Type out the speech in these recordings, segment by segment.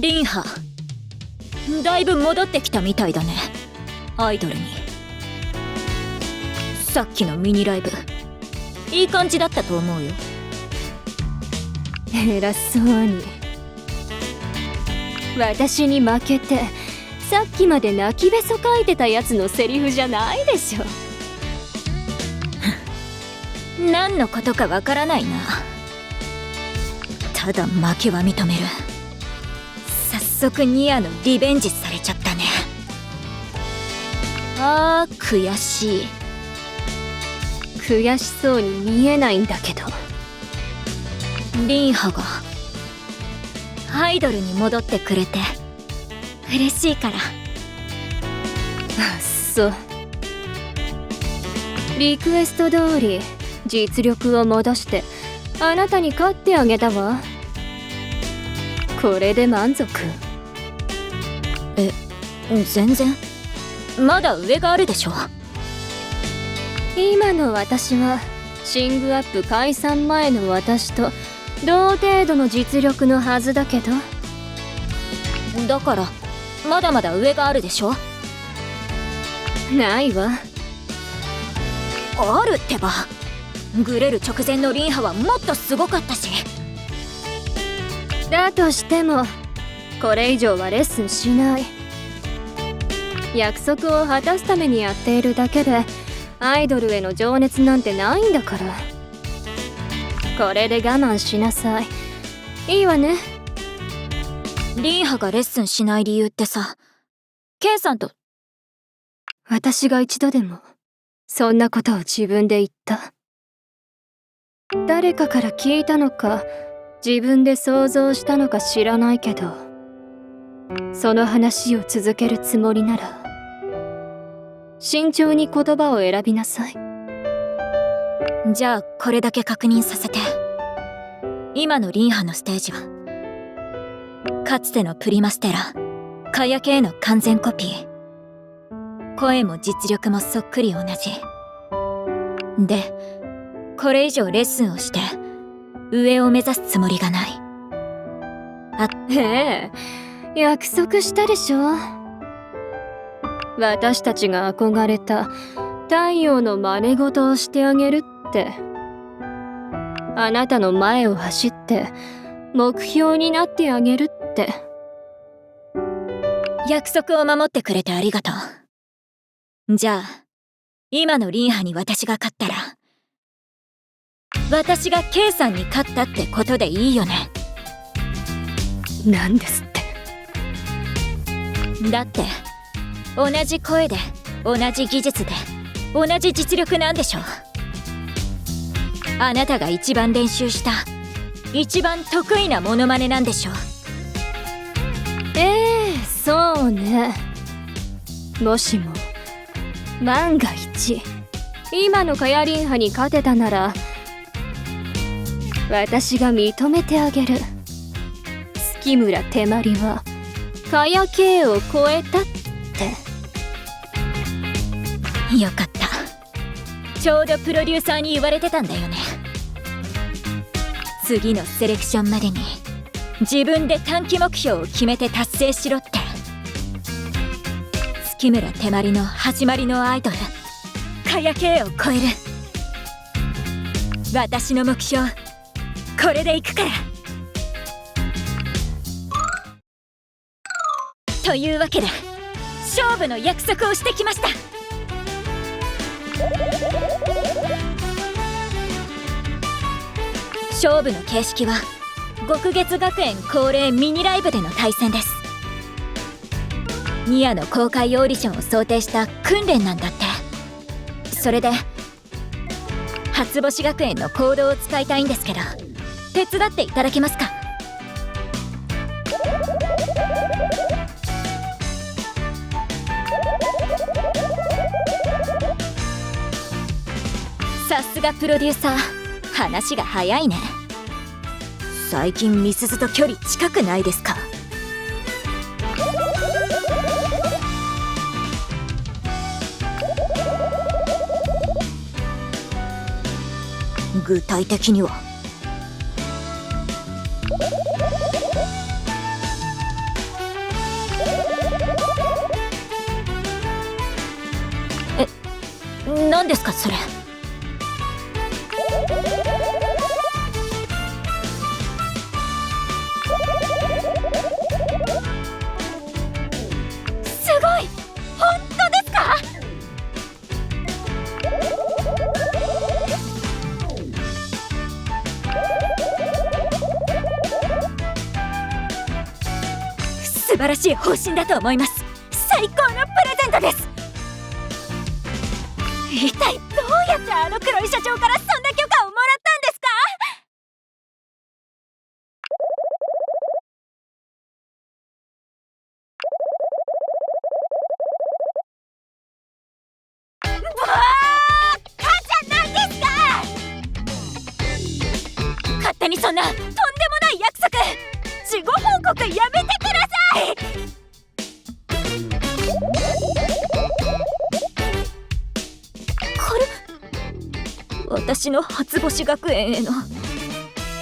リンハ、だいぶ戻ってきたみたいだね、アイドルに。さっきのミニライブいい感じだったと思うよ。偉そうに。私に負けてさっきまで泣きべそかいてたやつのセリフじゃないでしょ。何のことかわからないな。ただ負けは認める。早速ニアのリベンジされちゃったね。あー、悔しい。悔しそうに見えないんだけど。リンハがアイドルに戻ってくれて嬉しいから。あっそう。リクエスト通り実力を戻してあなたに勝ってあげたわ。これで満足？全然。まだ上があるでしょ。今の私はシングアップ解散前の私と同程度の実力のはずだけど。だからまだまだ上があるでしょ。ないわ。あるってば。グレる直前のリンハはもっとすごかったし。だとしてもこれ以上はレッスンしない。約束を果たすためにやっているだけでアイドルへの情熱なんてないんだから。これで我慢しなさい。いいわね。リンハがレッスンしない理由ってさ、ケイさんと。私が一度でもそんなことを自分で言った？誰かから聞いたのか自分で想像したのか知らないけど、その話を続けるつもりなら慎重に言葉を選びなさい。じゃあこれだけ確認させて。今のリンハのステージはかつてのプリマステラカヤ系の完全コピー。声も実力もそっくり同じで、これ以上レッスンをして上を目指すつもりがない。ええ、約束したでしょ。私たちが憧れた太陽の真似事をしてあげるって。あなたの前を走って目標になってあげるって。約束を守ってくれてありがとう。じゃあ今のリンハに私が勝ったら私がケイさんに勝ったってことでいいよね。なんですって。だって同じ声で同じ技術で同じ実力なんでしょ。あなたが一番練習した一番得意なモノマネなんでしょ。そうね。もしも万が一今のカヤリンハに勝てたなら私が認めてあげる。月村手まりはカヤ系を超えたって。よかった。ちょうどプロデューサーに言われてたんだよね。次のセレクションまでに自分で短期目標を決めて達成しろって。月村手まりの始まりのアイドルカヤ系を超える。私の目標これでいくから。というわけで勝負の約束をしてきました。勝負の形式は極月学園恒例ミニライブでの対戦です。ニアの公開オーディションを想定した訓練なんだって。それで初星学園のコードを使いたいんですけど手伝っていただけますか？さすがプロデューサー、話が早いね。最近みすずと距離近くないですか？具体的には何ですかそれ。すごい、本当ですか？素晴らしい方針だと思います。最高のプレゼントです。一体どうやってあの黒い社長からそんな許可をもらったんですか？バカじゃないですか！勝手にそんなとんでもない約束、事後報告やめてください！私の初星学園への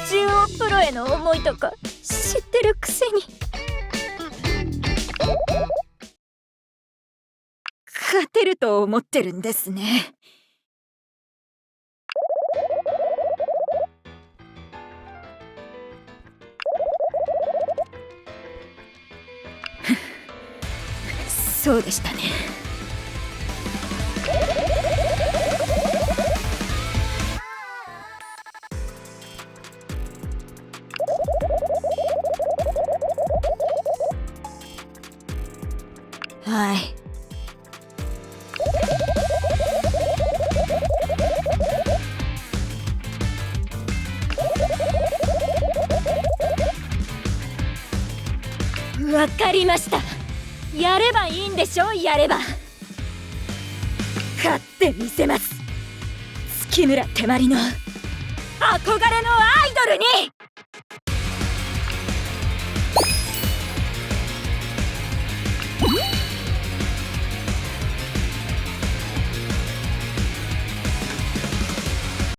中央プロへの思いとか知ってるくせに。勝てると思ってるんですね。そうでしたね。はい。わかりました。やればいいんでしょ。やれば勝ってみせます。月村手まりの憧れのアイドルに。